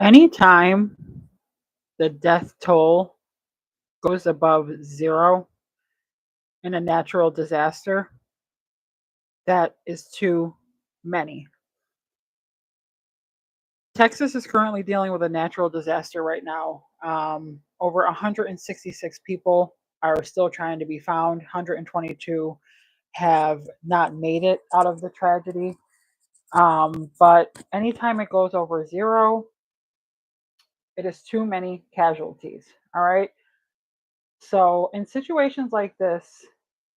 Anytime the death toll goes above zero in a natural disaster, that is too many. Texas is currently dealing with a natural disaster right now. Over 166 people are still trying to be found. 122 have not made it out of the tragedy. But anytime it goes over zero, it is too many casualties. All right. So, in situations like this,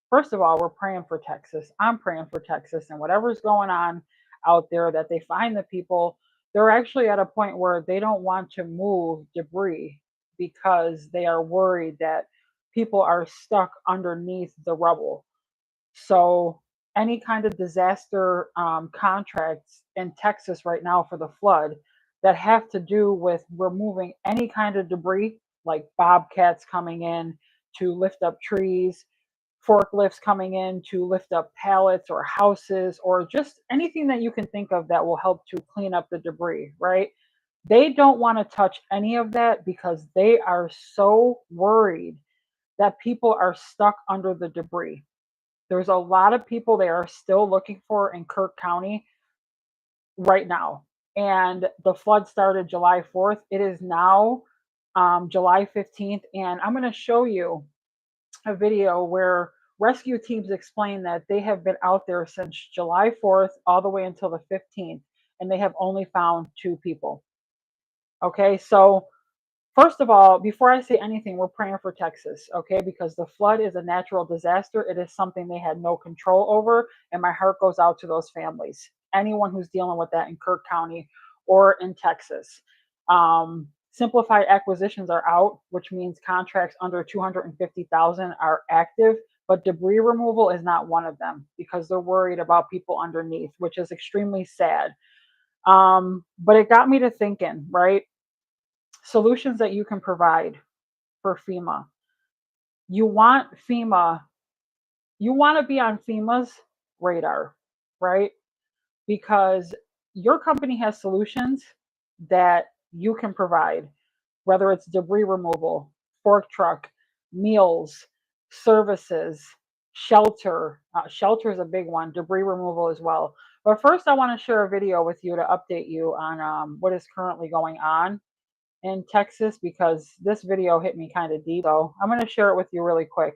first of all, we're praying for Texas. I'm praying for Texas and whatever's going on out there that they find the people. They're actually at a point where they don't want to move debris because they are worried that people are stuck underneath the rubble. So, any kind of disaster contracts in Texas right now for the flood that have to do with removing any kind of debris, like bobcats coming in to lift up trees, forklifts coming in to lift up pallets or houses, or just anything that you can think of that will help to clean up the debris, right? They don't want to touch any of that because they are so worried that people are stuck under the debris. There's a lot of people they are still looking for in Kirk County right now. And the flood started July 4th. It is now July 15th. And I'm going to show you a video where rescue teams explain that they have been out there since July 4th all the way until the 15th. And they have only found two people. Okay, so first of all, before I say anything, we're praying for Texas, okay? Because the flood is a natural disaster. It is something they had no control over. And my heart goes out to those families, anyone who's dealing with that in Kirk County or in Texas. Simplified acquisitions are out, which means contracts under 250,000 are active, but debris removal is not one of them because they're worried about people underneath, which is extremely sad. But it got me to thinking, right? Solutions that you can provide for FEMA. You want FEMA, you want to be on FEMA's radar, right? Because your company has solutions that you can provide, whether it's debris removal, fork truck, meals, services, shelter. Shelter is a big one, debris removal as well. But first, I want to share a video with you to update you on what is currently going on in Texas because this video hit me kind of deep. So I'm going to share it with you really quick.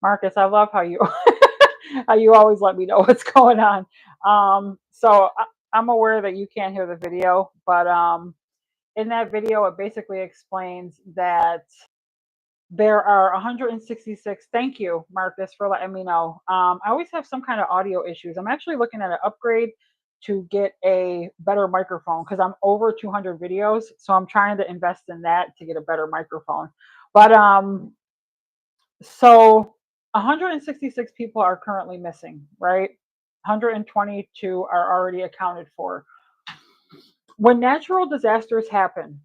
Marcus, I love how you how you always let me know what's going on. I'm aware that you can't hear the video, but in that video, it basically explains that there are 166. Thank you, Marcus, for letting me know. I always have some kind of audio issues. I'm actually looking at an upgrade to get a better microphone because I'm over 200 videos, so I'm trying to invest in that to get a better microphone. But so 166 people are currently missing, right? 122 are already accounted for. When natural disasters happen,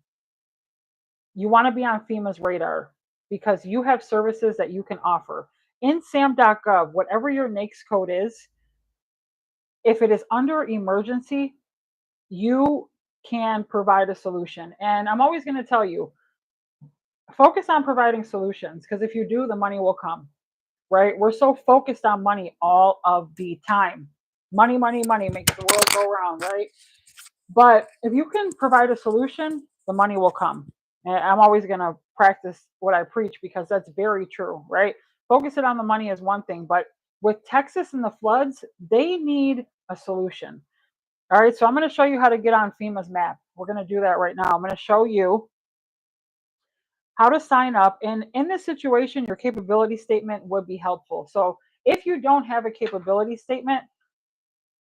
you want to be on FEMA's radar because you have services that you can offer. In SAM.gov, whatever your NAICS code is, If it is under emergency, you can provide a solution. And I'm always going to tell you, focus on providing solutions, because if you do, the money will come, right? We're so focused on money all of the time. Money, money, money makes the world go round, right? But if you can provide a solution, the money will come. And I'm always going to practice what I preach, because that's very true, right? Focusing on the money is one thing, but with Texas and the floods, they need a solution. All right, so I'm going to show you how to get on FEMA's map. We're going to do that right now. I'm going to show you how to sign up. And in this situation, your capability statement would be helpful. So if you don't have a capability statement,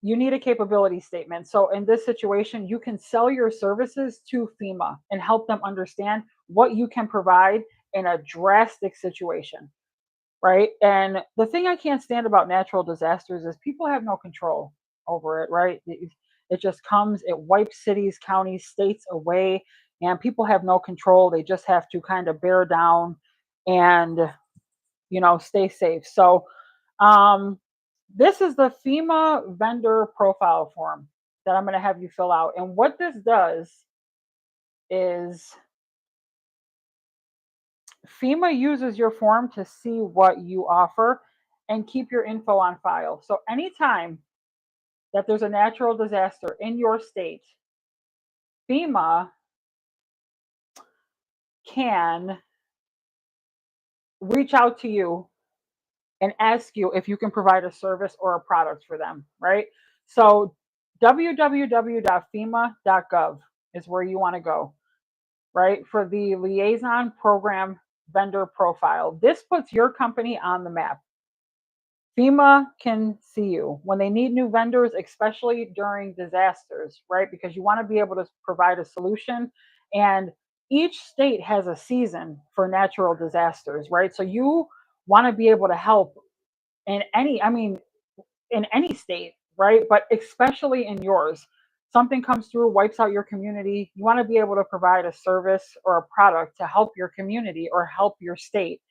you need a capability statement. So in this situation, you can sell your services to FEMA and help them understand what you can provide in a drastic situation, right? And the thing I can't stand about natural disasters is people have no control over it, right? It just comes, it wipes cities, counties, states away, and people have no control. They just have to kind of bear down and, stay safe. So, um, this is the FEMA Vendor Profile Form that I'm going to have you fill out. And what this does is FEMA uses your form to see what you offer and keep your info on file. So anytime that there's a natural disaster in your state, FEMA can reach out to you and ask you if you can provide a service or a product for them, right? So www.fema.gov is where you want to go, right? For the liaison program vendor profile. This puts your company on the map. FEMA can see you when they need new vendors, especially during disasters, right? Because you want to be able to provide a solution. And each state has a season for natural disasters, right? So you want to be able to help in any state, right? But especially in yours. Something comes through, wipes out your community. You want to be able to provide a service or a product to help your community or help your state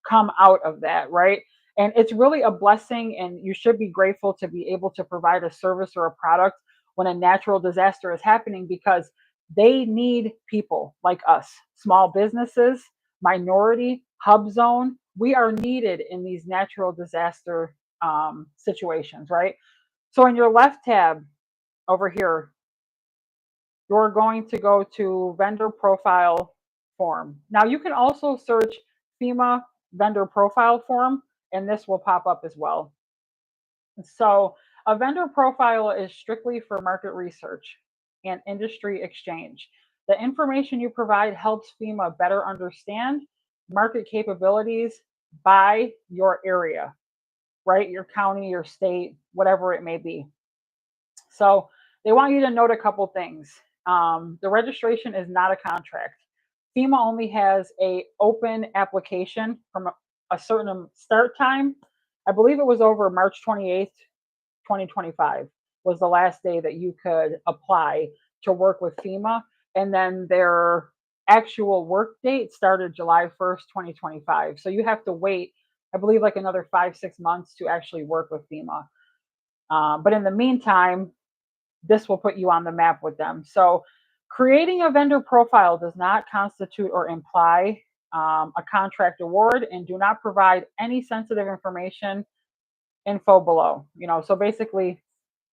come out of that, right? And it's really a blessing, and you should be grateful to be able to provide a service or a product when a natural disaster is happening, because they need people like us, small businesses, minority, hub zone. We are needed in these natural disaster situations, right? So in your left tab over here, you're going to go to vendor profile form. Now you can also search FEMA vendor profile form, and this will pop up as well. So a vendor profile is strictly for market research and industry exchange. The information you provide helps FEMA better understand market capabilities by your area, right? Your county, your state, whatever it may be. So they want you to note a couple things. The registration is not a contract. FEMA only has a open application from a certain start time. I believe it was over March 28th, 2025 was the last day that you could apply to work with FEMA. And then their actual work date started July 1st, 2025. So you have to wait, I believe, like another 5, 6 months to actually work with FEMA. But in the meantime, this will put you on the map with them. So creating a vendor profile does not constitute or imply a contract award, and do not provide any sensitive information info below. So basically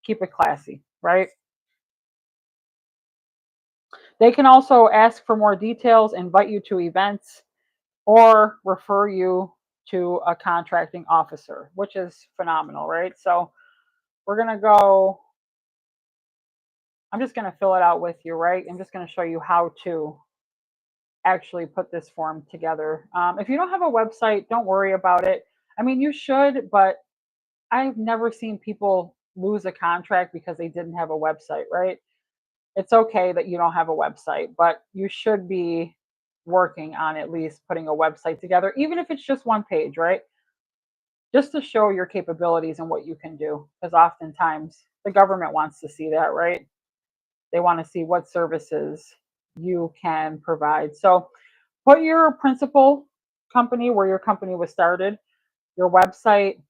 keep it classy, right? They can also ask for more details, invite you to events, or refer you to a contracting officer, which is phenomenal, right? So we're going to go, I'm just going to fill it out with you, right? I'm just going to show you how to actually put this form together. If you don't have a website, don't worry about it. I mean, you should, but I've never seen people lose a contract because they didn't have a website, right? It's okay that you don't have a website, but you should be working on at least putting a website together, even if it's just one page, right? Just to show your capabilities and what you can do. Because oftentimes the government wants to see that, right? They want to see what services you can provide. So put your principal company, where your company was started, your website,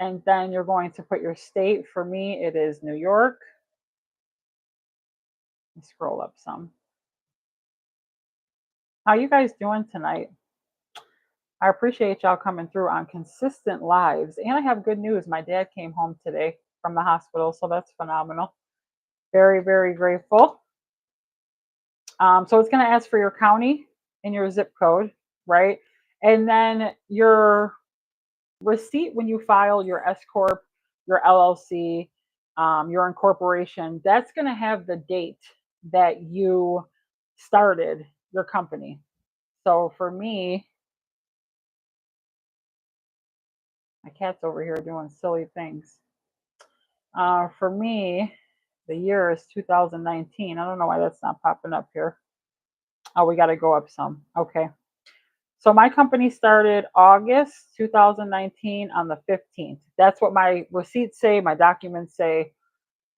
And then you're going to put your state. For me, it is New York. Scroll up some. How you guys doing tonight? I appreciate y'all coming through on consistent lives. And I have good news. My dad came home today from the hospital, so that's phenomenal. Very, very grateful. So it's going to ask for your county and your zip code, right? And then your receipt when you file your S corp, your LLC, your incorporation. That's going to have the date that you started your company. So for me, my cat's over here doing silly things. For me, the year is 2019. I don't know why that's not popping up here. Oh, we got to go up some. Okay. So my company started August 2019 on the 15th. That's what my receipts say, my documents say.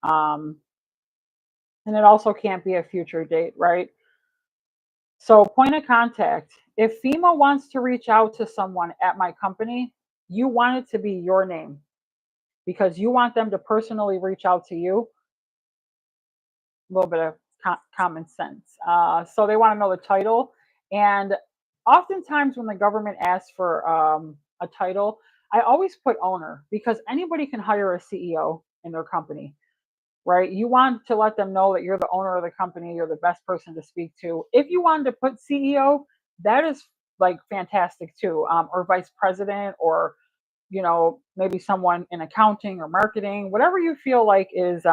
And it also can't be a future date, right? So, point of contact. If FEMA wants to reach out to someone at my company, you want it to be your name because you want them to personally reach out to you. A little bit of common sense. So they want to know the title. And oftentimes, when the government asks for a title, I always put owner because anybody can hire a CEO in their company, right? You want to let them know that you're the owner of the company, you're the best person to speak to. If you wanted to put CEO, that is like fantastic too, or vice president, or maybe someone in accounting or marketing, whatever you feel like is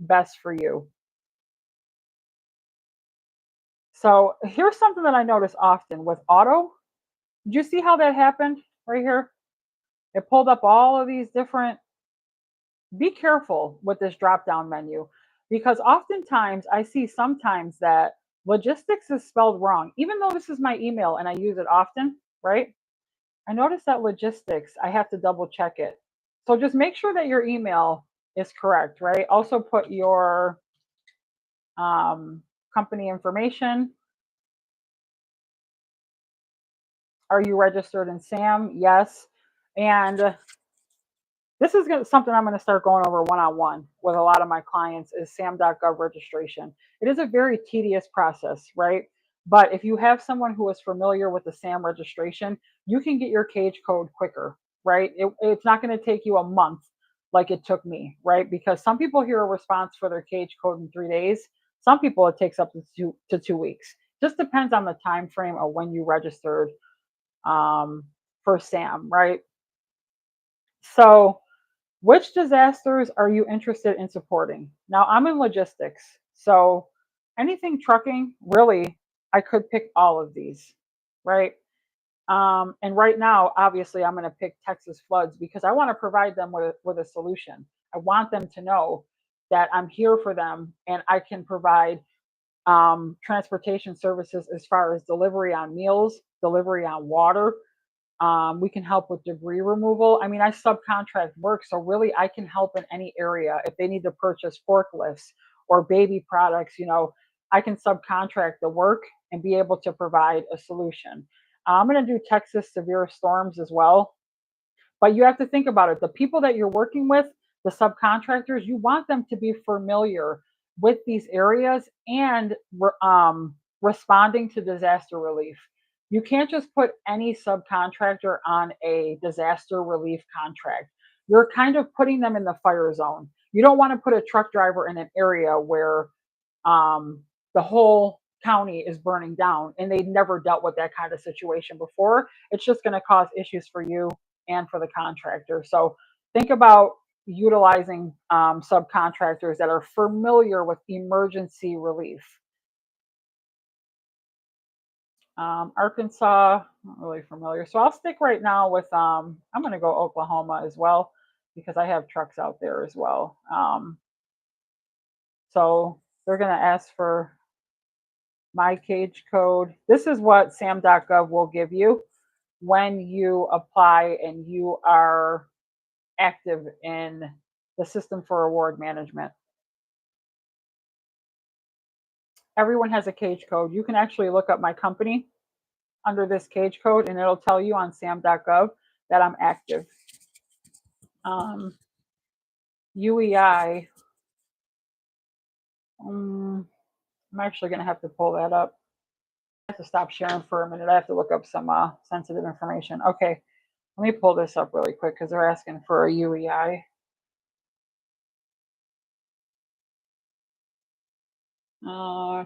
best for you. So here's something that I notice often with auto. Did you see how that happened right here? It pulled up all of these different. Be careful with this drop down menu because oftentimes I see sometimes that logistics is spelled wrong, even though this is my email and I use it often, right? I notice that logistics, I have to double check it. So just make sure that your email is correct, right? Also put your company information. Are you registered in SAM? Yes. And this is something I'm going to start going over one-on-one with a lot of my clients is sam.gov registration. It is a very tedious process, right? But if you have someone who is familiar with the SAM registration, you can get your cage code quicker, right? It's not going to take you a month like it took me, right? Because some people hear a response for their cage code in 3 days. Some people it takes up to 2 weeks. Just depends on the time frame of when you registered for SAM, right? So which disasters are you interested in supporting? Now, I'm in logistics, so anything trucking, really, I could pick all of these, right? And right now, obviously, I'm going to pick Texas floods because I want to provide them with a solution. I want them to know that I'm here for them and I can provide transportation services as far as delivery on meals, delivery on water, we can help with debris removal. I mean, I subcontract work, so really I can help in any area. If they need to purchase forklifts or baby products, I can subcontract the work and be able to provide a solution. I'm going to do Texas severe storms as well. But you have to think about it. The people that you're working with, the subcontractors, you want them to be familiar with these areas and responding to disaster relief. You can't just put any subcontractor on a disaster relief contract. You're kind of putting them in the fire zone. You don't want to put a truck driver in an area where the whole county is burning down and they've never dealt with that kind of situation before. It's just going to cause issues for you and for the contractor. So think about utilizing subcontractors that are familiar with emergency relief. Arkansas, not really familiar. So I'll stick right now with, I'm going to go Oklahoma as well because I have trucks out there as well. So they're going to ask for my cage code. This is what sam.gov will give you when you apply and you are active in the system for award management. Everyone has a cage code. You can actually look up my company under this cage code and it'll tell you on sam.gov that I'm active. Um, UEI. I'm actually going to have to pull that up. I have to stop sharing for a minute. I have to look up some sensitive information. Okay, let me pull this up really quick because they're asking for a UEI. Uh,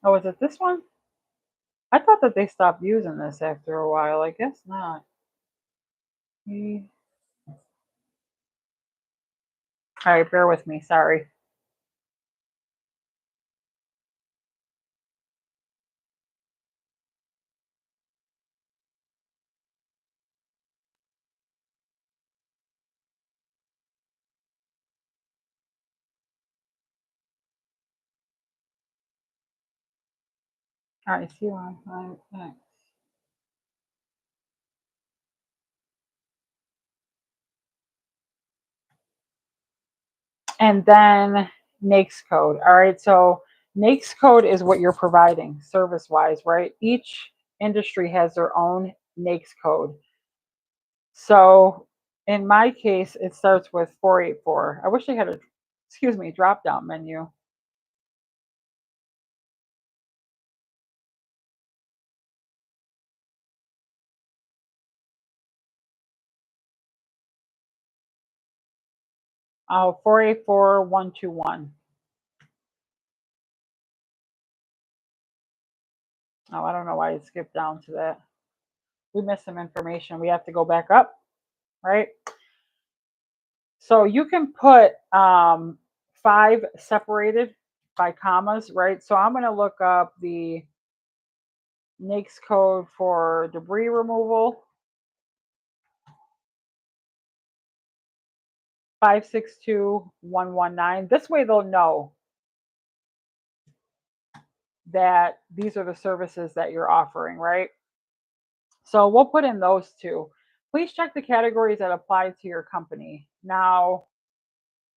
oh, is it this one? I thought that they stopped using this after a while. I guess not. All right, bear with me. Sorry. All right, see you on. And then NAICS code. All right, so NAICS code is what you're providing service wise, right? Each industry has their own NAICS code. So in my case, it starts with 484. I wish they had a, excuse me, drop down menu. Oh, 484121. Oh, I don't know why it skipped down to that. We missed some information. We have to go back up, right? So you can put five separated by commas, right? So I'm going to look up the NAICS code for debris removal, 562119. This way they'll know that these are the services that you're offering, right? So we'll put in those two. Please check the categories that apply to your company. Now,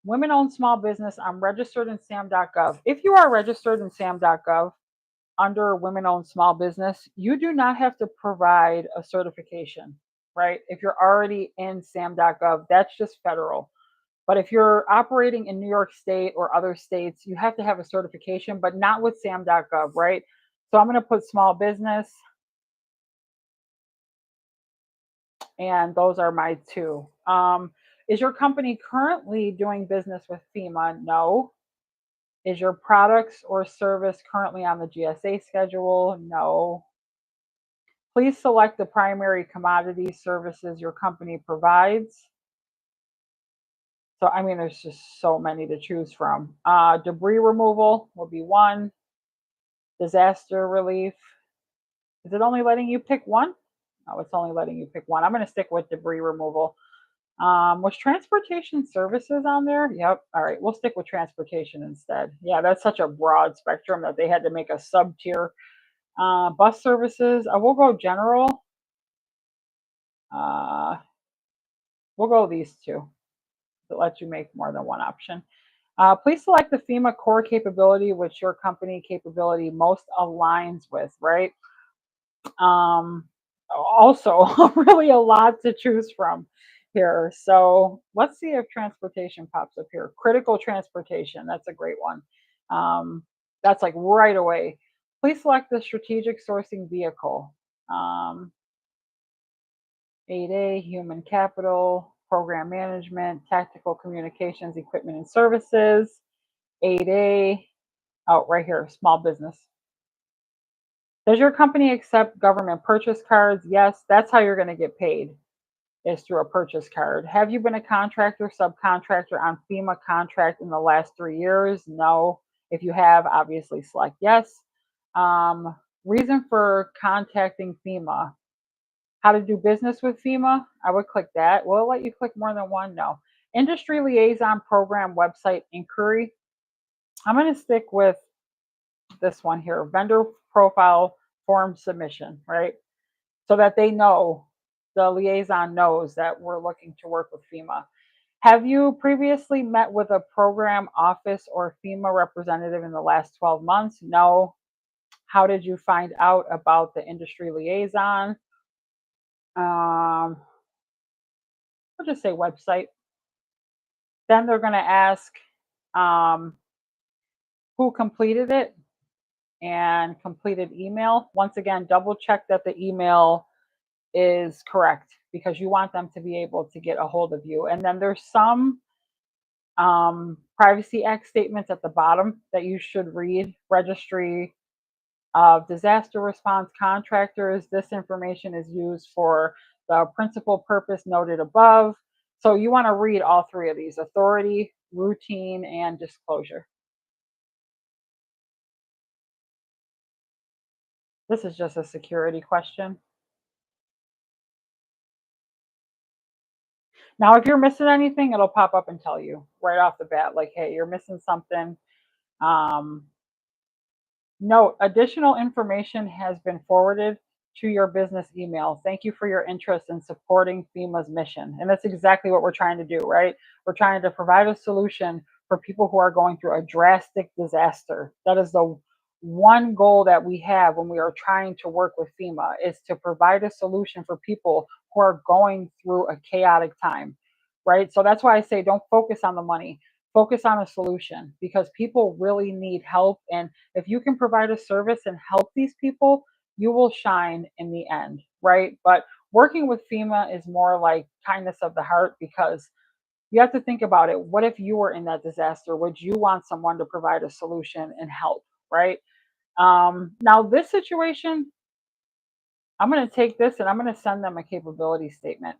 women owned small business, I'm registered in SAM.gov. If you are registered in SAM.gov under women owned small business, you do not have to provide a certification, right? If you're already in SAM.gov, that's just federal. But if you're operating in New York State or other states, you have to have a certification, but not with SAM.gov, right? So I'm going to put small business, and those are my two. Is your company currently doing business with FEMA? No. Is your products or service currently on the GSA schedule? No. Please select the primary commodity services your company provides. So, I mean, there's just so many to choose from. Debris removal will be one. Disaster relief. Is it only letting you pick one? No, it's only letting you pick one. I'm going to stick with debris removal. Was transportation services on there? Yep. All right, we'll stick with transportation instead. Yeah, that's such a broad spectrum that they had to make a sub tier. Bus services, we'll go general. Uh, we'll go these two that let you make more than one option. Please select the FEMA core capability which your company capability most aligns with, right? Also, really a lot to choose from here. So let's see if transportation pops up here. Critical transportation, that's a great one. That's like right away. Please select the strategic sourcing vehicle. 8A, human capital, program management, tactical communications, equipment and services. 8A, oh, right here, small business. Does your company accept government purchase cards? Yes, that's how you're going to get paid, is through a purchase card. Have you been a contractor, subcontractor on FEMA contract in the last 3 years? No. If you have, obviously select yes. Reason for contacting FEMA. How to do business with FEMA? I would click that. Will it let you click more than one? No. Industry liaison program website inquiry. I'm going to stick with this one here, vendor profile form submission, right? So that they know, the liaison knows that we're looking to work with FEMA. Have you previously met with a program office or FEMA representative in the last 12 months? No. How did you find out about the industry liaison? I'll just say website. Then they're going to ask um, who completed it and completed email. Once again, double check that the email is correct because you want them to be able to get a hold of you. And then there's some Privacy Act statements at the bottom that you should read. Registry of Disaster Response Contractors. This information is used for the principal purpose noted above. So you want to read all three of these: authority, routine, and disclosure. This is just a security question. Now, if you're missing anything, it'll pop up and tell you right off the bat, like, hey, you're missing something. Um, Note, additional information has been forwarded to your business email. Thank you for your interest in supporting FEMA's mission. And that's exactly what we're trying to do, right? We're trying to provide a solution for people who are going through a drastic disaster. That is the one goal that we have when we are trying to work with FEMA, is to provide a solution for people who are going through a chaotic time, right? So that's why I say don't focus on the money, focus on a solution, because people really need help. And if you can provide a service and help these people, you will shine in the end, right? But working with FEMA is more like kindness of the heart, because you have to think about it. What if you were in that disaster? Would you want someone to provide a solution and help, right? Now, this situation, I'm going to take this and I'm going to send them a capability statement,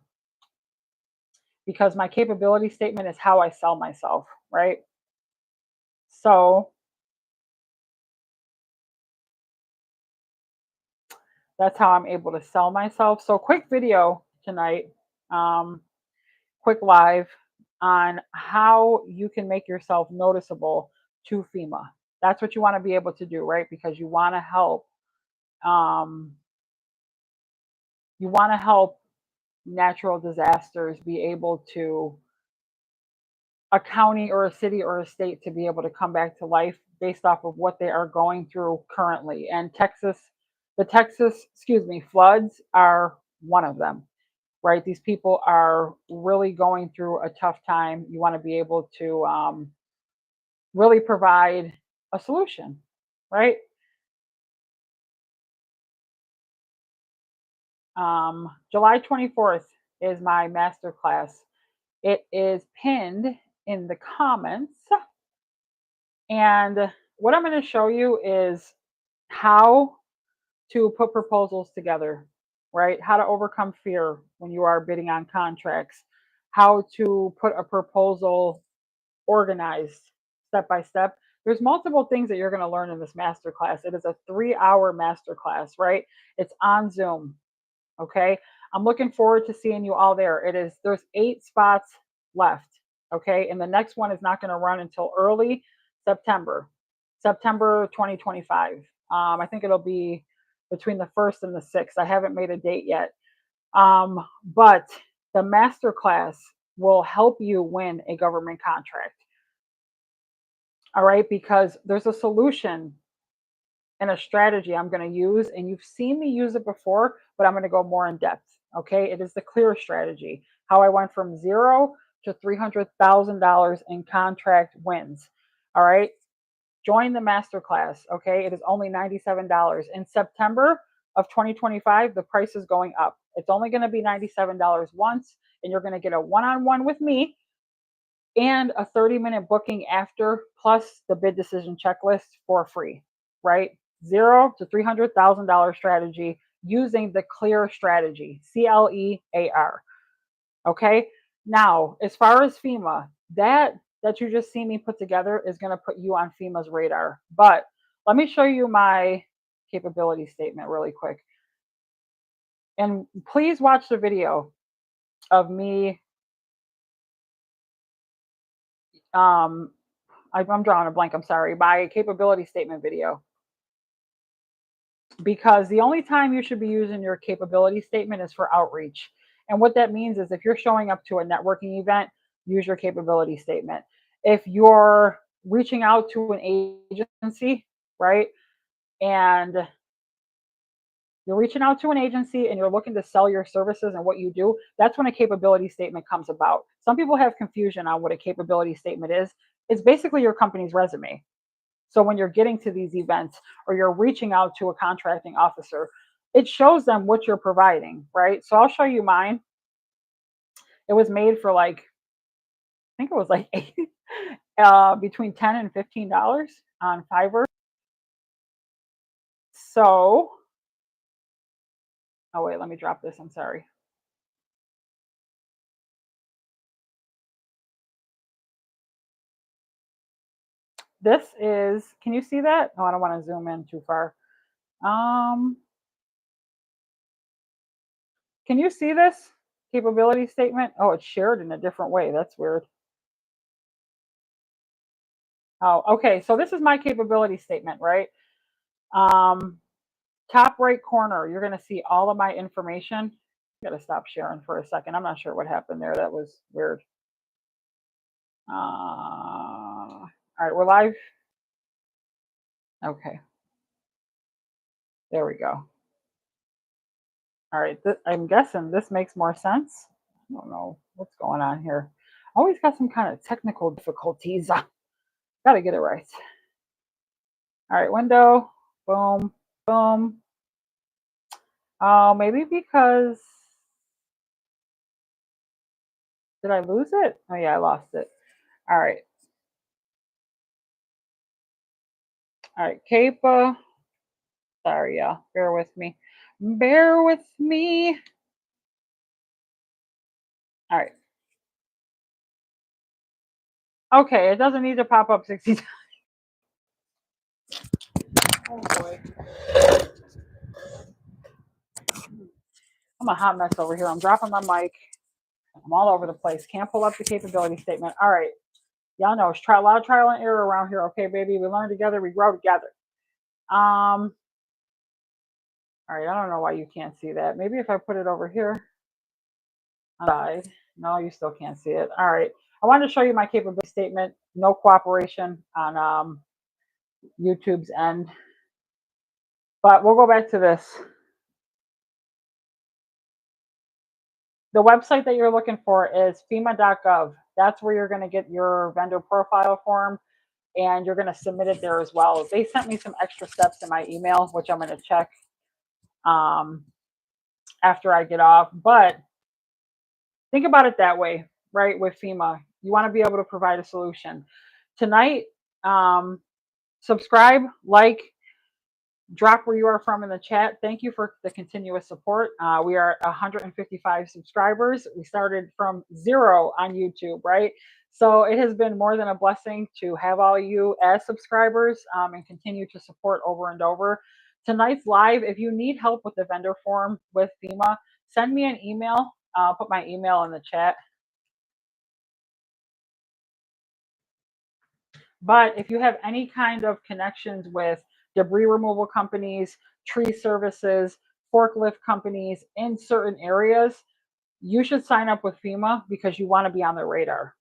because my capability statement is how I sell myself, right? So that's how I'm able to sell myself. So, quick video tonight, um, quick live on how you can make yourself noticeable to FEMA. That's what you want to be able to do, right? Because you want to help. Um, you want to help natural disasters be able to, a county or a city or a state to be able to come back to life based off of what they are going through currently. And floods are one of them, right? These people are really going through a tough time. You want to be able to really provide a solution, right? July 24th is my master class. It is pinned in the comments. And what I'm going to show you is how to put proposals together, right? How to overcome fear when you are bidding on contracts, how to put a proposal organized step by step. There's multiple things that you're going to learn in this masterclass. It is a 3-hour masterclass, right? It's on Zoom. Okay. I'm looking forward to seeing you all there. There's 8 spots left. Okay. And the next one is not going to run until early September, September 2025. I think it'll be between the 1st and the 6th. I haven't made a date yet. But the masterclass will help you win a government contract. All right. Because there's a solution and a strategy I'm going to use, and you've seen me use it before, but I'm going to go more in depth. Okay, it is the clear strategy, how I went from zero to $300,000 in contract wins. All right, join the masterclass. Okay, it is only $97. In September of 2025, the price is going up. It's only going to be $97 once, and you're going to get a one-on-one with me and a 30-minute booking after, plus the bid decision checklist for free, right? Zero to $300,000 strategy using the clear strategy, CLEAR. Okay. Now, as far as FEMA, that you just see me put together is going to put you on FEMA's radar. But let me show you my capability statement really quick. And please watch the video of me. I'm drawing a blank. I'm sorry. My capability statement video. Because the only time you should be using your capability statement is for outreach. And what that means is if you're showing up to a networking event, use your capability statement. If you're reaching out to an agency, right, and you're reaching out to an agency and you're looking to sell your services and what you do, that's when a capability statement comes about. Some people have confusion on what a capability statement is. It's basically your company's resume. So when you're getting to these events or you're reaching out to a contracting officer, it shows them what you're providing, right? So I'll show you mine. It was made for like, I think it was like between $10 and $15 on Fiverr. So, oh wait, let me drop this. I'm sorry. This is, can you see that? Oh, I don't want to zoom in too far. Um, can you see this capability statement? Oh, it's shared in a different way. That's weird. Oh, okay. So this is my capability statement, right? Um, top right corner, you're going to see all of my information. Got to stop sharing for a second. I'm not sure what happened there. That was weird. All right, we're live. Okay, there we go. All right, I'm guessing this makes more sense. I don't know what's going on here. Always got some kind of technical difficulties. Got to get it right. All right, window, boom, boom. Oh, maybe because, did I lose it? Oh yeah, I lost it. All right, all right, Capa. Sorry, y'all. Bear with me. Bear with me. All right. Okay, it doesn't need to pop up 60 times. Oh boy. I'm a hot mess over here. I'm dropping my mic. I'm all over the place. Can't pull up the capability statement. All right. Y'all know it's a lot of trial and error around here. Okay, baby. We learn together, we grow together. All right, I don't know why you can't see that. Maybe if I put it over here on the side. No, you still can't see it. All right. I wanted to show you my capability statement. No cooperation on YouTube's end. But we'll go back to this. The website that you're looking for is FEMA.gov. That's where you're going to get your vendor profile form, and you're going to submit it there as well. They sent me some extra steps in my email, which I'm going to check after I get off. But think about it that way, right? With FEMA, you want to be able to provide a solution. Tonight, subscribe, like, drop where you are from in the chat. Thank you for the continuous support. We are 155 subscribers. We started from 0 on YouTube, right? So it has been more than a blessing to have all you as subscribers and continue to support over and over. Tonight's live, if you need help with the vendor form with FEMA, send me an email. I'll put my email in the chat. But if you have any kind of connections with debris removal companies, tree services, forklift companies in certain areas, you should sign up with FEMA because you want to be on their radar.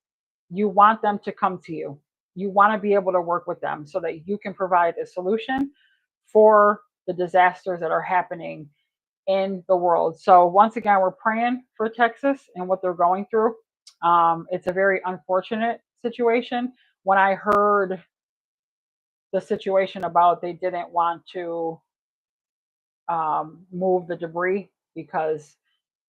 You want them to come to you. You want to be able to work with them so that you can provide a solution for the disasters that are happening in the world. So once again, we're praying for Texas and what they're going through. It's a very unfortunate situation. When I heard the situation about they didn't want to move the debris because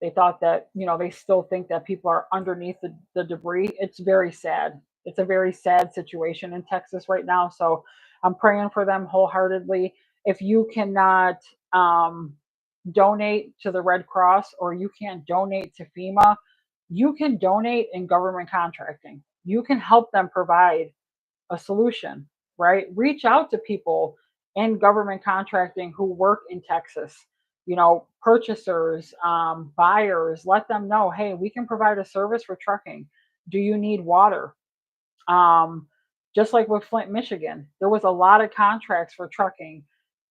they thought that, they still think that people are underneath the debris. It's very sad. It's a very sad situation in Texas right now. So I'm praying for them wholeheartedly. If you cannot donate to the Red Cross or you can't donate to FEMA, you can donate in government contracting. You can help them provide a solution, right? Reach out to people in government contracting who work in Texas, purchasers, buyers, let them know, hey, we can provide a service for trucking. Do you need water? Just like with Flint, Michigan, there was a lot of contracts for trucking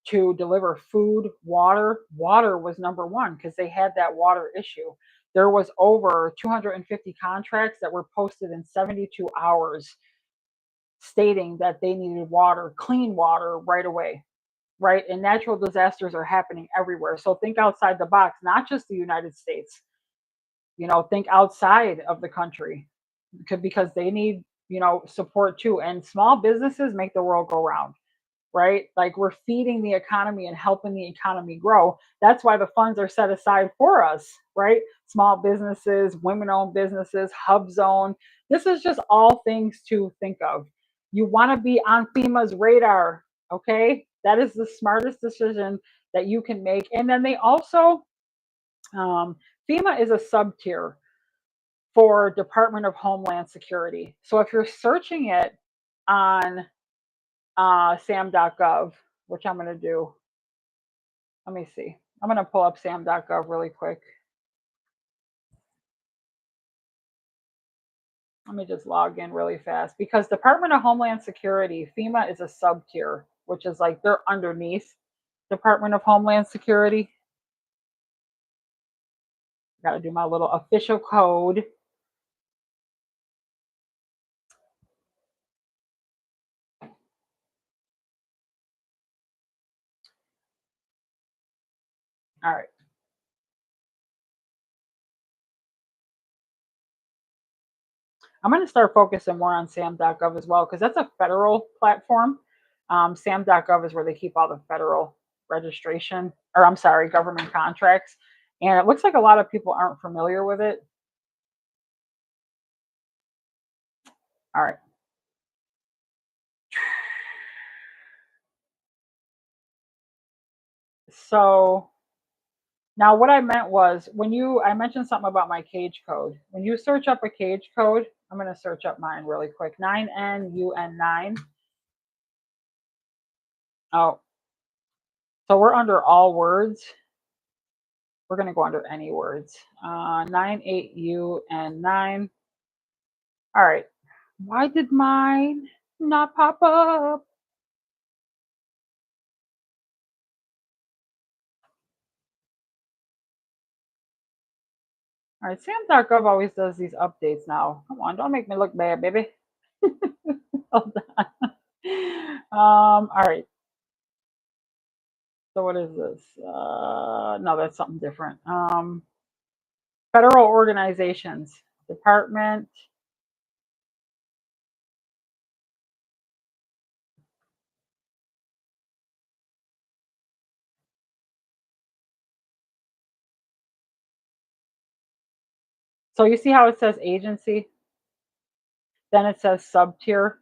to deliver food, water. Water was number one because they had that water issue. there was over 250 contracts that were posted in 72 hours stating that they needed water, clean water right away, right? And natural disasters are happening everywhere. So think outside the box, not just the United States. Think outside of the country because they need, support too. And small businesses make the world go round, right? Like we're feeding the economy and helping the economy grow. That's why the funds are set aside for us, right? Small businesses, women owned businesses, Hub Zone. This is just all things to think of. You want to be on FEMA's radar, okay? That is the smartest decision that you can make. And then they also, um, FEMA is a sub tier for Department of Homeland Security. So if you're searching it on sam.gov, which I'm going to do. Let me see. I'm going to pull up sam.gov really quick. Let me just log in really fast because Department of Homeland Security, FEMA is a sub tier, which is like they're underneath Department of Homeland Security. Got to do my little official code. All right. I'm going to start focusing more on sam.gov as well because that's a federal platform. Sam.gov is where they keep all the federal registration, or I'm sorry, government contracts. And it looks like a lot of people aren't familiar with it. All right. So now what I meant was I mentioned something about my cage code. When you search up a cage code, I'm going to search up mine really quick. 9NUN9. Oh, so we're under all words. We're going to go under any words. 98UN9. All right. Why did mine not pop up? All right. Sam.gov always does these updates now. Come on. Don't make me look bad, baby. Hold on. All right. So what is this? No, that's something different. Federal organizations, department. So you see how it says agency? Then it says sub tier.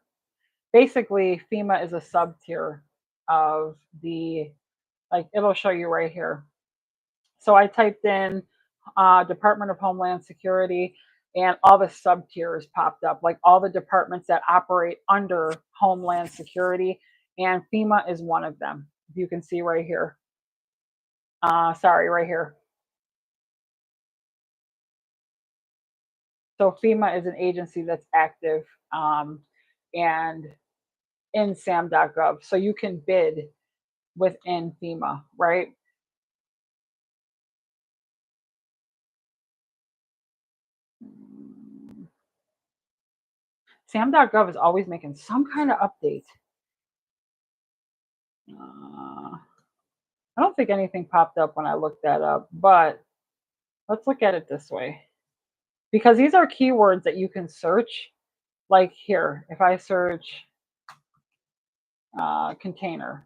Basically, FEMA is a sub tier of like it'll show you right here. So I typed in Department of Homeland Security, and all the sub tiers popped up, like all the departments that operate under Homeland Security, and FEMA is one of them. You can see right here. Sorry, right here. So FEMA is an agency that's active and in sam.gov. So you can bid within FEMA, right? Sam.gov is always making some kind of update. I don't think anything popped up when I looked that up, but let's look at it this way. Because these are keywords that you can search. Like here, if I search container,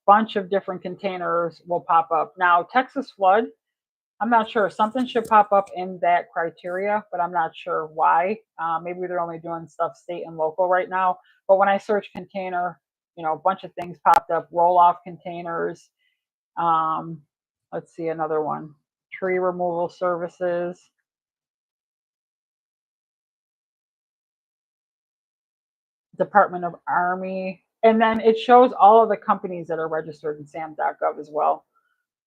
bunch of different containers will pop up. Now, Texas flood, I'm not sure. Something should pop up in that criteria, but I'm not sure why. Maybe they're only doing stuff state and local right now. But when I search container, a bunch of things popped up. Roll off containers. Um, let's see another one. Tree removal services. Department of Army. And then it shows all of the companies that are registered in sam.gov as well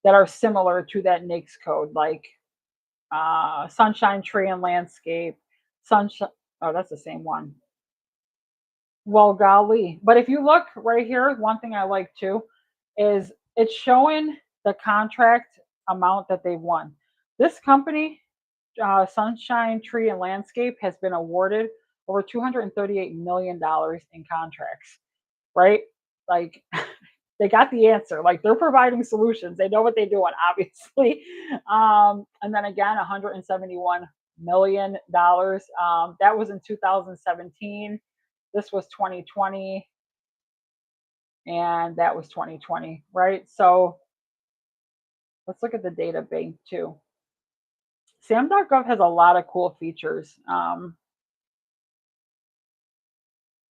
that are similar to that NAICS code, like Sunshine Tree and Landscape, Sunshine. Oh, that's the same one. Well, golly. But if you look right here, one thing I like too is it's showing the contract amount that they won. This company Sunshine Tree and Landscape has been awarded over $238 million in contracts, right? Like they got the answer. Like they're providing solutions. They know what they're doing, obviously. And then again, $171 million. That was in 2017. This was 2020, and that was 2020, right? So let's look at the data bank too. SAM.gov has a lot of cool features.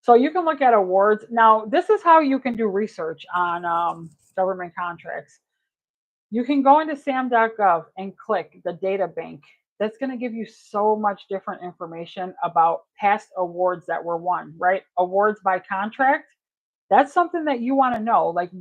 So you can look at awards. Now, this is how you can do research on government contracts. You can go into sam.gov and click the data bank. That's going to give you so much different information about past awards that were won, right? Awards by contract. That's something that you want to know. Like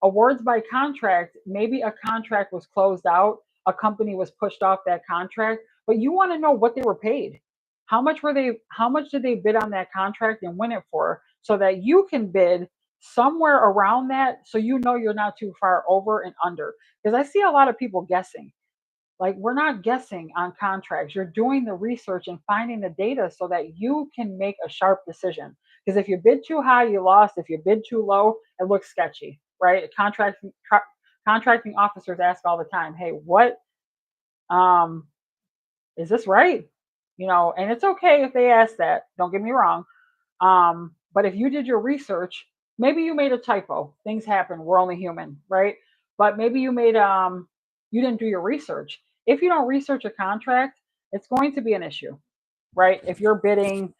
awards by contract, maybe a contract was closed out, a company was pushed off that contract, but you want to know what they were paid. How much did they bid on that contract and win it for so that you can bid somewhere around that so you know you're not too far over and under. Because I see a lot of people guessing. Like we're not guessing on contracts. You're doing the research and finding the data so that you can make a sharp decision. Because if you bid too high, you lost. If you bid too low, it looks sketchy, right? Contracting officers ask all the time, "Hey, what um, is this right?" You know, and it's okay if they ask that. Don't get me wrong. But if you did your research, maybe you made a typo. Things happen. We're only human, right? But maybe you didn't do your research. If you don't research a contract, it's going to be an issue, right? If you're bidding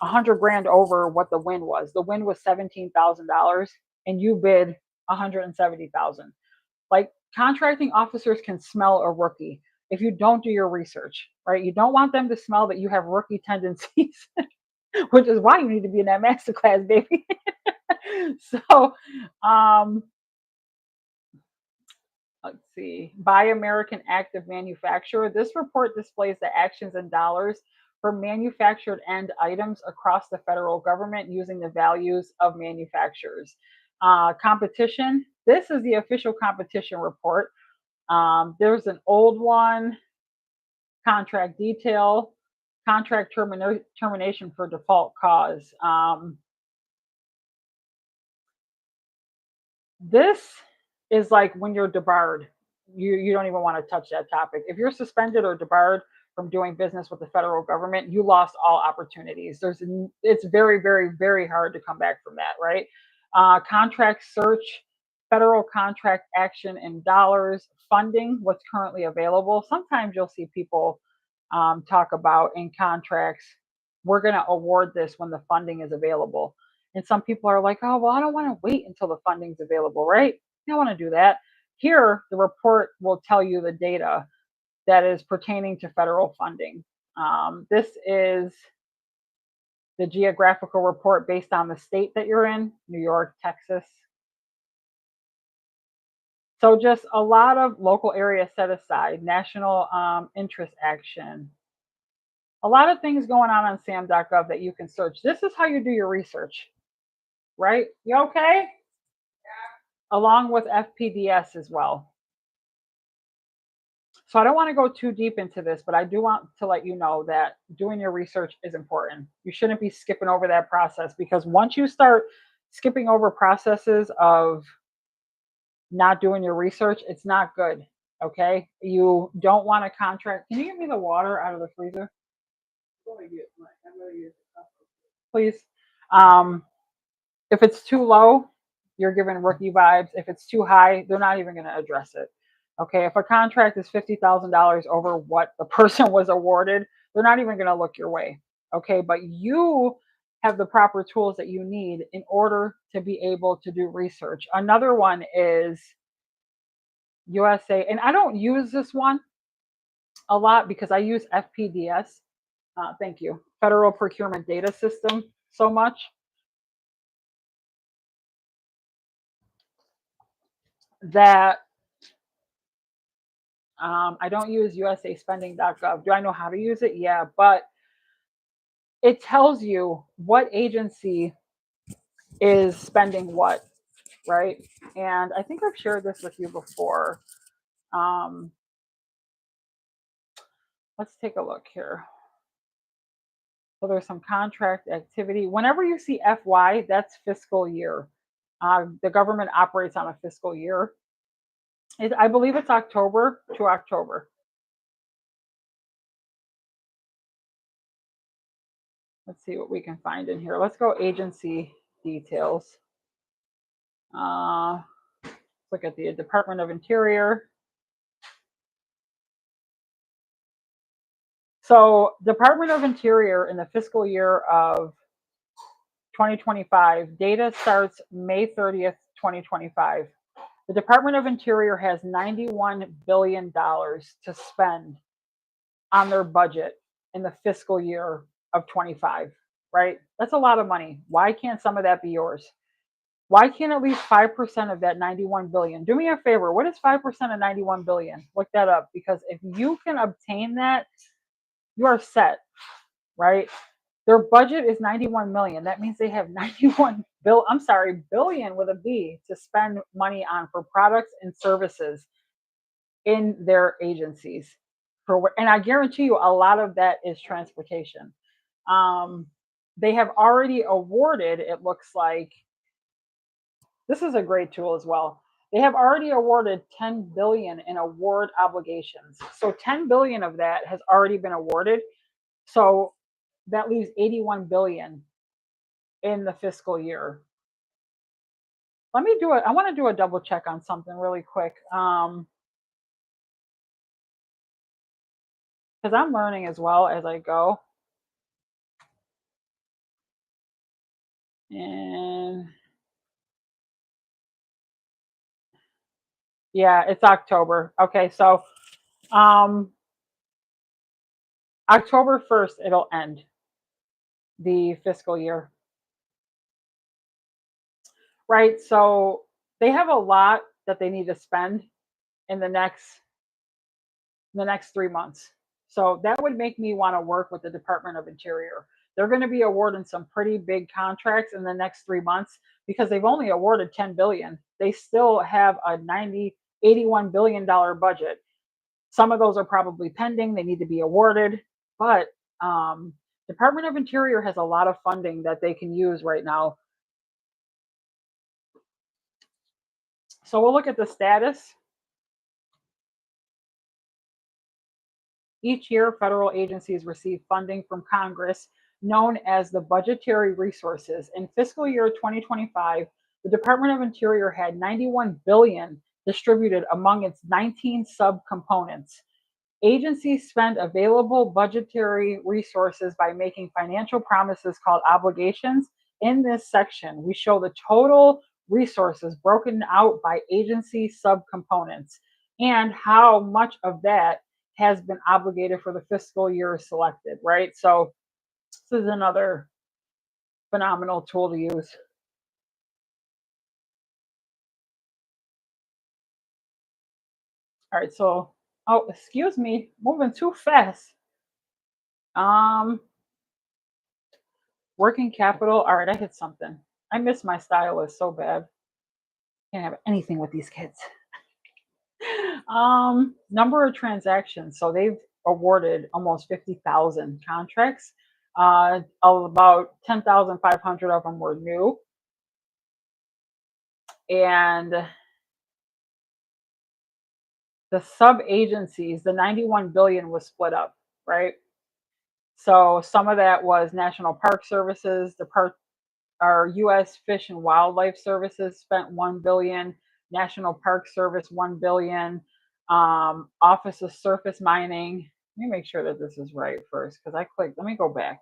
100 grand over what the win was $17,000, and you bid 170,000. Like contracting officers can smell a rookie if you don't do your research, right? You don't want them to smell that you have rookie tendencies, which is why you need to be in that master class, baby. So, um, let's see. Buy American Active Manufacturer. This report displays the actions in dollars for manufactured end items across the federal government using the values of manufacturers. Competition. This is the official competition report. There's an old one, contract detail, contract termination for default cause. This is like when you're debarred. You don't even want to touch that topic. If you're suspended or debarred from doing business with the federal government, you lost all opportunities. It's very, very, very hard to come back from that, right? Contract search, federal contract action in dollars, funding, what's currently available. Sometimes you'll see people talk about in contracts, we're going to award this when the funding is available. And some people are like, oh, well, I don't want to wait until the funding's available, right? You don't want to do that. Here, the report will tell you the data that is pertaining to federal funding. This is the geographical report based on the state that you're in, New York, Texas. So just a lot of local area set aside, national interest action, a lot of things going on sam.gov that you can search. This is how you do your research, right? You okay? Along with FPDS as well. So I don't want to go too deep into this, but I do want to let you know that doing your research is important. You shouldn't be skipping over that process because once you start skipping over processes of not doing your research, it's not good. Okay. You don't want to contract. Can you give me the water out of the freezer? Please. Um, if it's too low, you're giving rookie vibes. If it's too high, they're not even going to address it. Okay, if a contract is $50,000 over what the person was awarded, they're not even going to look your way. Okay, but you have the proper tools that you need in order to be able to do research. Another one is USA, and I don't use this one a lot because I use FPDS. Thank you, Federal Procurement Data System, so much that I don't use usaspending.gov. Do I know how to use it? Yeah, but it tells you what agency is spending what, right? And I think I've shared this with you before. Um, Let's take a look here. So there's some contract activity. Whenever you see FY, that's fiscal year. The government operates on a fiscal year. I believe it's October to October. Let's see what we can find in here. Let's go agency details. Look at the Department of Interior. So Department of Interior in the fiscal year of 2025, data starts May 30th, 2025. The Department of Interior has $91 billion to spend on their budget in the fiscal year of 25, right? That's a lot of money. Why can't some of that be yours? Why can't at least 5% of that 91 billion? Do me a favor. What is 5% of 91 billion? Look that up, because if you can obtain that, you are set, right? Their budget is 91 million. That means they have billion with a B to spend money on for products and services in their agencies. And I guarantee you a lot of that is transportation. They have already awarded, it looks like, this is a great tool as well. They have already awarded 10 billion in award obligations. So 10 billion of that has already been awarded. So that leaves 81 billion in the fiscal year. Let me do it. I want to do a double check on something really quick. Because I'm learning as well as I go. And yeah, it's October. Okay, so October 1st, it'll end the fiscal year. Right? So they have a lot that they need to spend in the next 3 months. So that would make me want to work with the Department of Interior. They're going to be awarding some pretty big contracts in the next 3 months because they've only awarded 10 billion. They still have a 81 billion dollar budget. Some of those are probably pending. They need to be awarded, but Department of Interior has a lot of funding that they can use right now. So we'll look at the status. Each year, federal agencies receive funding from Congress known as the budgetary resources. In fiscal year 2025, the Department of Interior had 91 billion distributed among its 19 subcomponents. Agencies spend available budgetary resources by making financial promises called obligations. In this section, we show the total resources broken out by agency subcomponents and how much of that has been obligated for the fiscal year selected, right? So this is another phenomenal tool to use. All right, so, oh, excuse me, moving too fast. Working capital. All right, I hit something. I miss my stylist so bad. Can't have anything with these kids. Number of transactions. So they've awarded almost 50,000 contracts. About 10,500 of them were new. And the sub agencies, the 91 billion was split up, right? So some of that was National Park Services, our U.S. Fish and Wildlife Services spent 1 billion, National Park Service 1 billion, Office of Surface Mining. Let me make sure that this is right first because I clicked. Let me go back.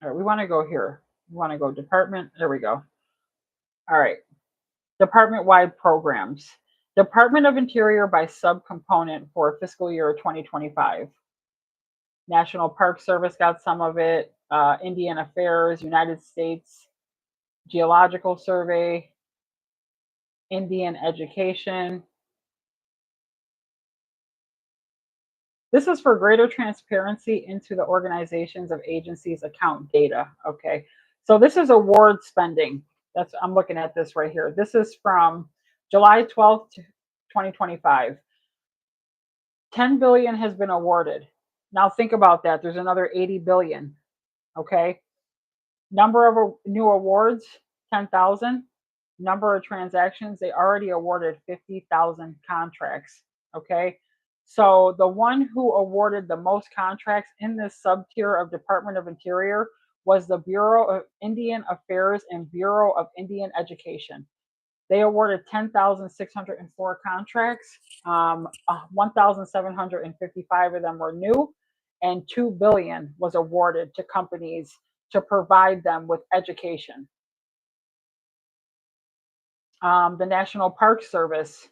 All right, we want to go here. We want to go department. There we go. All right, department-wide programs. Department of Interior by subcomponent for fiscal year 2025. National Park Service got some of it. Indian Affairs, United States Geological Survey, Indian Education. This is for greater transparency into the organizations of agencies' account data. Okay, so this is award spending. I'm looking at this right here. This is from July 12th, 2025. 10 billion has been awarded. Now think about that. There's another 80 billion. Okay. Number of new awards, 10,000. Number of transactions, they already awarded 50,000 contracts. Okay. So the one who awarded the most contracts in this sub tier of Department of Interior was the Bureau of Indian Affairs and Bureau of Indian Education. They awarded 10,604 contracts. 1,755 of them were new, and 2 billion was awarded to companies to provide them with education. The National Park Service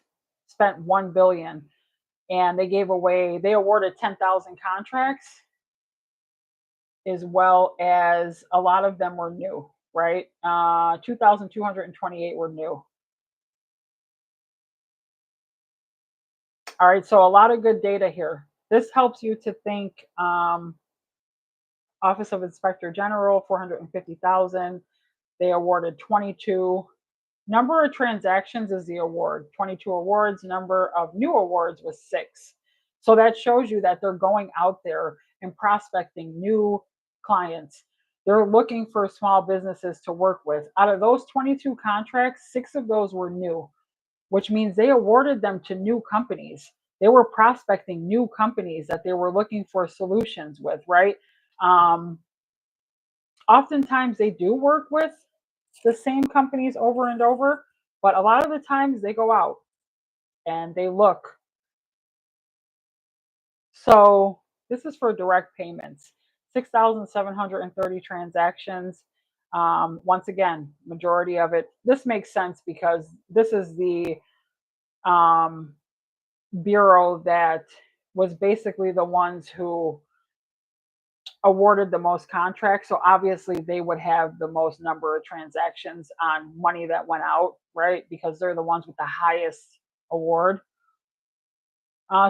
spent 1 billion, and they awarded 10,000 contracts, as well as a lot of them were new, right? 2,228 were new. All right, so a lot of good data here. This helps you to think Office of Inspector General, 450,000. They awarded 22. Number of transactions is the award, 22 awards. Number of new awards was 6. So that shows you that they're going out there and prospecting new clients. They're looking for small businesses to work with. Out of those 22 contracts, 6 of those were new, which means they awarded them to new companies. They were prospecting new companies that they were looking for solutions with, right? Um, Oftentimes they do work with the same companies over and over, but a lot of the times they go out and they look. So this is for direct payments, 6,730 transactions. Once again, majority of it, this makes sense because this is the um, bureau that was basically the ones who awarded the most contracts. So obviously they would have the most number of transactions on money that went out, right? Because they're the ones with the highest award.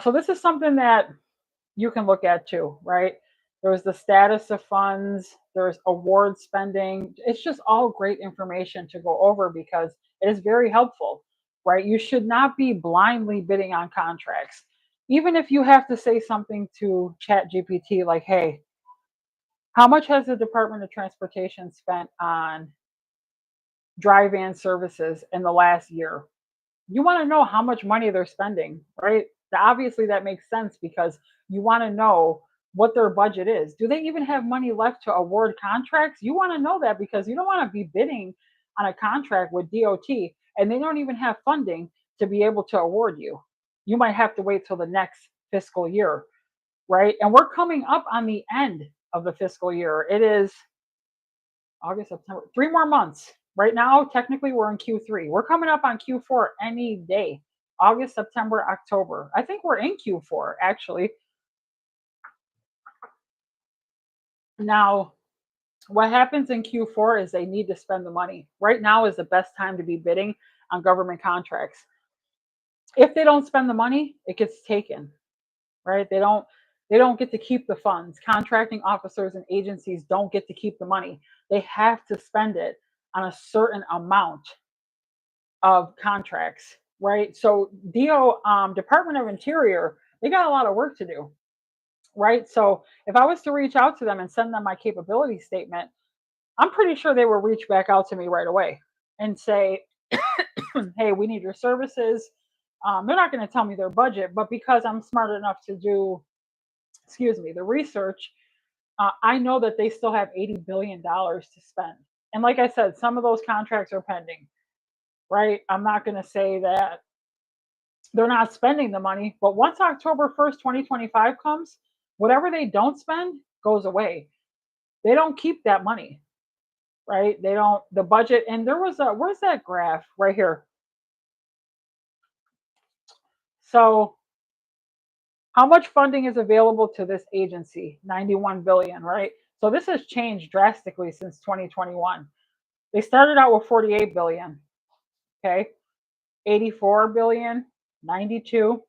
So this is something that you can look at too, right? There's the status of funds, there's award spending. It's just all great information to go over because it is very helpful, right? You should not be blindly bidding on contracts. Even if you have to say something to Chat GPT like, hey, how much has the Department of Transportation spent on dry van services in the last year? You want to know how much money they're spending, right? Obviously, that makes sense because you want to know what their budget is. Do they even have money left to award contracts? You want to know that because you don't want to be bidding on a contract with DOT and they don't even have funding to be able to award you. You might have to wait till the next fiscal year, right? And we're coming up on the end of the fiscal year. It is August, September, 3 more months. Right now, technically, we're in Q3. We're coming up on Q4 any day. August, September, October. I think we're in Q4, actually. Now, what happens in Q4 is they need to spend the money. Right now is the best time to be bidding on government contracts. If they don't spend the money, it gets taken, right? They don't get to keep the funds. Contracting officers and agencies don't get to keep the money. They have to spend it on a certain amount of contracts, right? So Department of Interior, they got a lot of work to do, right? So if I was to reach out to them and send them my capability statement, I'm pretty sure they will reach back out to me right away and say, hey, we need your services. They're not going to tell me their budget, but because I'm smart enough to do, the research, I know that they still have $80 billion to spend. And like I said, some of those contracts are pending, right? I'm not going to say that they're not spending the money, but once October 1st, 2025 comes, whatever they don't spend goes away. They don't keep that money, right? They don't, the budget, and where's that graph right here? So, how much funding is available to this agency? 91 billion, right? So this has changed drastically since 2021. They started out with 48 billion, okay? 84 billion, 92,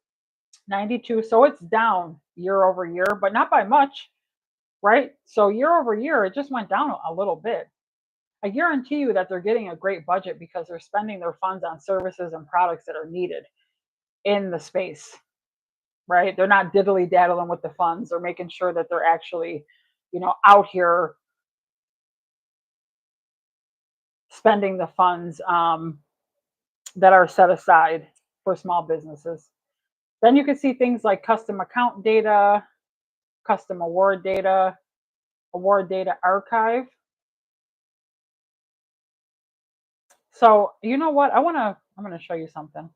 92. So it's down year over year, but not by much, right? So year over year, it just went down a little bit. I guarantee you that they're getting a great budget because they're spending their funds on services and products that are needed in the space, right? They're not diddly daddling with the funds. They're making sure that they're actually, out here spending the funds that are set aside for small businesses. Then you can see things like custom account data, custom award data archive. So you know what? I'm gonna show you something.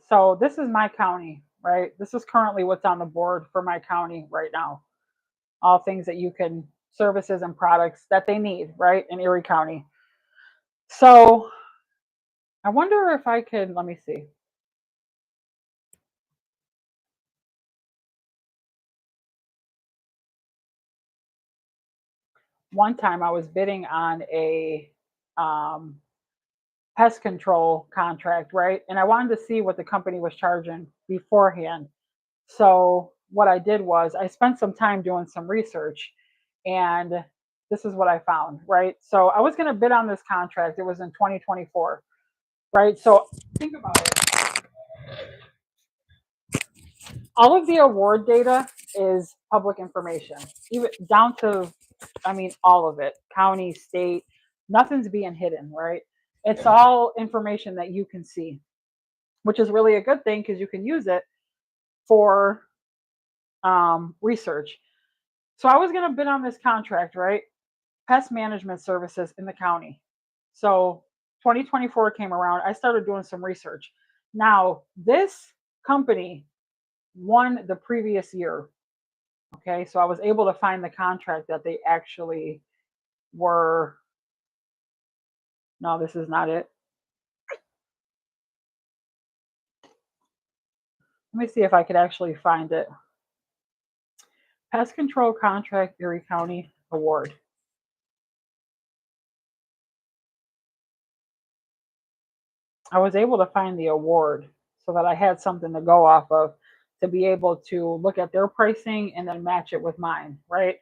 So this is my county, right? This is currently what's on the board for my county right now. All things that you can services and products that they need, right, in Erie County. So I wonder if I could, let me see. One time I was bidding on a um, pest control contract, right? And I wanted to see what the company was charging beforehand. So what I did was I spent some time doing some research, and this is what I found, right? So I was going to bid on this contract. It was in 2024, right? So think about it. All of the award data is public information, even down to, I mean, all of it, county, state, nothing's being hidden, right? It's all information that you can see, which is really a good thing because you can use it for research. So I was going to bid on this contract, right? Pest management services in the county. So 2024 came around. I started doing some research. Now, this company won the previous year. Okay, so I was able to find the contract that they actually were. No, this is not it. Let me see if I could actually find it. Pest control contract, Erie County award. I was able to find the award so that I had something to go off of to be able to look at their pricing and then match it with mine, right?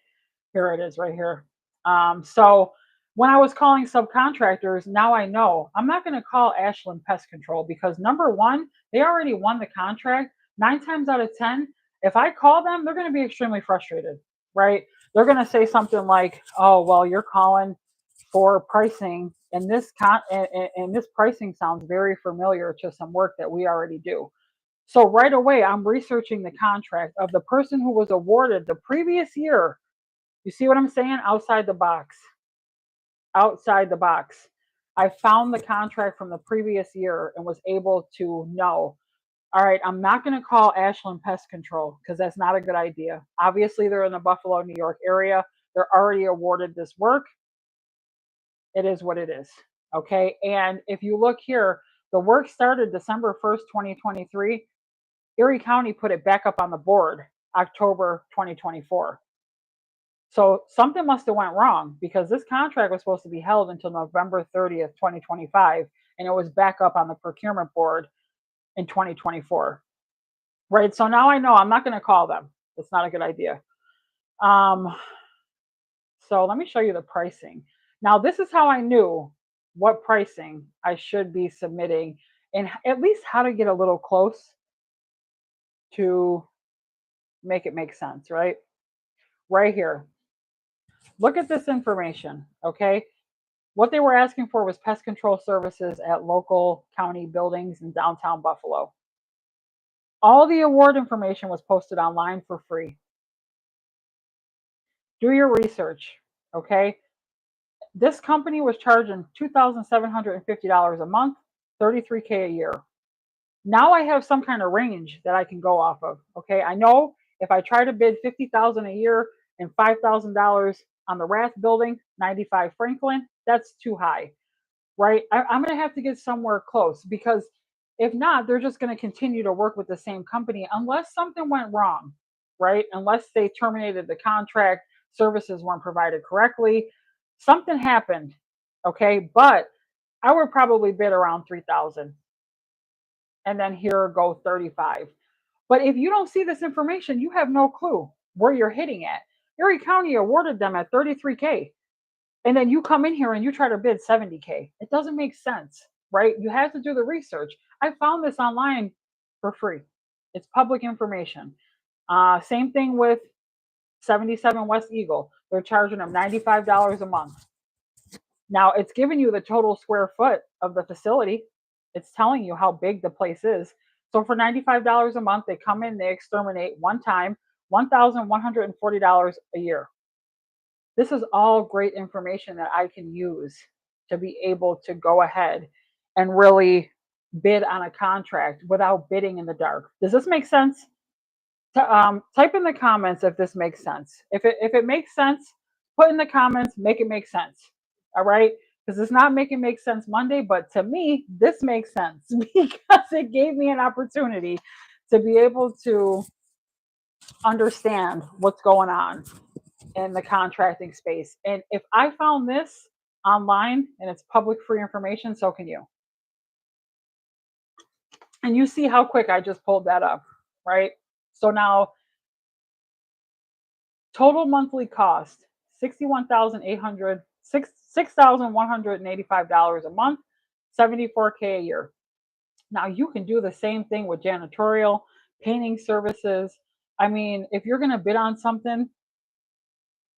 Here it is right here. So when I was calling subcontractors, now I know I'm not going to call Ashland Pest Control because number one, they already won the contract. 9 times out of 10, if I call them, they're going to be extremely frustrated, right? They're going to say something like, "Oh, well, you're calling for pricing, and this pricing sounds very familiar to some work that we already do." So right away, I'm researching the contract of the person who was awarded the previous year. You see what I'm saying? Outside the box. Outside the box. I found the contract from the previous year and was able to know, all right, I'm not going to call Ashland Pest Control because that's not a good idea. Obviously, they're in the Buffalo, New York area. They're already awarded this work. It is what it is. Okay. And if you look here, the work started December 1st, 2023. Erie County put it back up on the board October 2024. So something must have went wrong because this contract was supposed to be held until November 30th, 2025, and it was back up on the procurement board in 2024. Right. So now I know I'm not going to call them. It's not a good idea. Um, so let me show you the pricing. Now, this is how I knew what pricing I should be submitting and at least how to get a little close to make it make sense, right? Right here. Look at this information, okay? What they were asking for was pest control services at local county buildings in downtown Buffalo. All the award information was posted online for free. Do your research, okay? This company was charging $2,750 a month, 33K a year. Now I have some kind of range that I can go off of, okay? I know if I try to bid 50,000 a year and $5,000 on the Rath building, 95 Franklin, that's too high, right? I'm going to have to get somewhere close because if not, they're just going to continue to work with the same company unless something went wrong, right? Unless they terminated the contract, services weren't provided correctly, something happened, okay? But I would probably bid around 3,000. and then here go 35. But if you don't see this information, you have no clue where you're hitting at. Erie County awarded them at 33K, and then you come in here and you try to bid 70K. It doesn't make sense, right? You have to do the research. I found this online for free. It's public information. Same thing with 77 West Eagle. They're charging them $95 a month. Now it's giving you the total square foot of the facility. It's telling you how big the place is. So for $95 a month, they come in, they exterminate one time, $1,140 a year. This is all great information that I can use to be able to go ahead and really bid on a contract without bidding in the dark. Does this make sense? Type in the comments if this makes sense. If it makes sense, put in the comments, make it make sense. All right? Because it's not making make sense Monday, but to me, this makes sense because it gave me an opportunity to be able to understand what's going on in the contracting space. And if I found this online and it's public free information, so can you. And you see how quick I just pulled that up, right? So now total monthly cost, $6,185 a month, 74K a year. Now you can do the same thing with janitorial, painting services. I mean, if you're going to bid on something,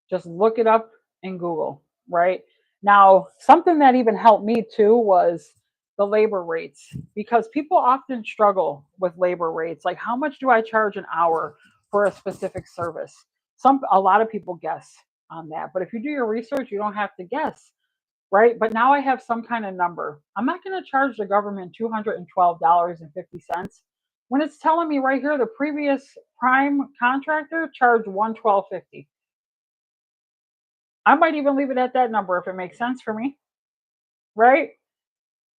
just look it up in Google, right? Now, something that even helped me too was the labor rates, because people often struggle with labor rates. Like, how much do I charge an hour for a specific service? A lot of people guess on that, but if you do your research, you don't have to guess, right? But now I have some kind of number. I'm not going to charge the government $212.50 when it's telling me right here the previous prime contractor charged $112.50. I might even leave it at that number if it makes sense for me, right?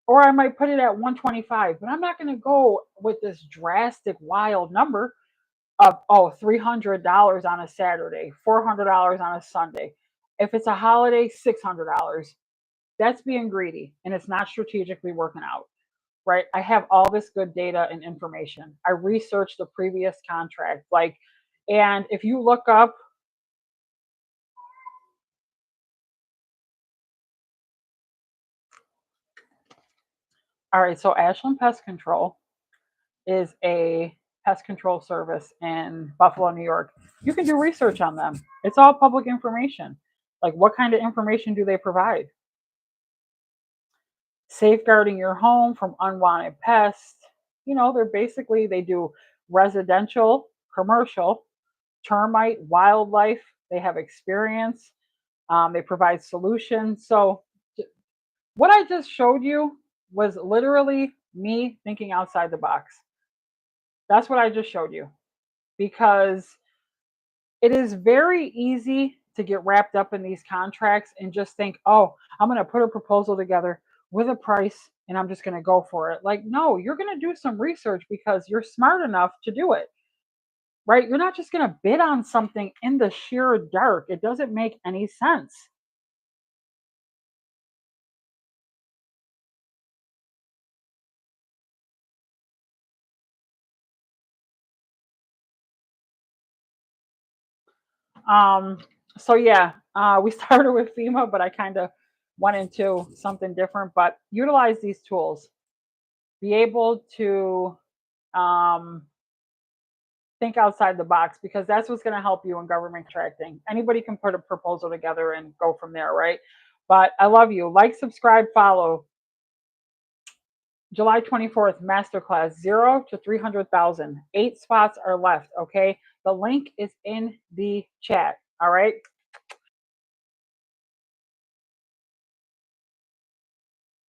Or I might put it at 125, but I'm not going to go with this drastic wild number of $300 on a Saturday, $400 on a Sunday. If it's a holiday, $600. That's being greedy and it's not strategically working out, right? I have all this good data and information. I researched the previous contract, and if you look up, all right, so Ashland Pest Control is a pest control service in Buffalo, New York. You can do research on them. It's all public information. Like, what kind of information do they provide? Safeguarding your home from unwanted pests. They do residential, commercial, termite, wildlife. They have experience. They provide solutions. So, what I just showed you was literally me thinking outside the box. That's what I just showed you, because it is very easy to get wrapped up in these contracts and just think, oh, I'm going to put a proposal together with a price and I'm just going to go for it. Like, no, you're going to do some research because you're smart enough to do it, right? You're not just going to bid on something in the sheer dark. It doesn't make any sense. Um, so yeah, we started with FEMA, but I kind of went into something different. But utilize these tools. Be able to um, think outside the box, because that's what's going to help you in government contracting. Anybody can put a proposal together and go from there, right? But I love you. Like, subscribe, follow. July 24th, masterclass 0 to 300,000. 8 spots are left, okay? The link is in the chat, all right?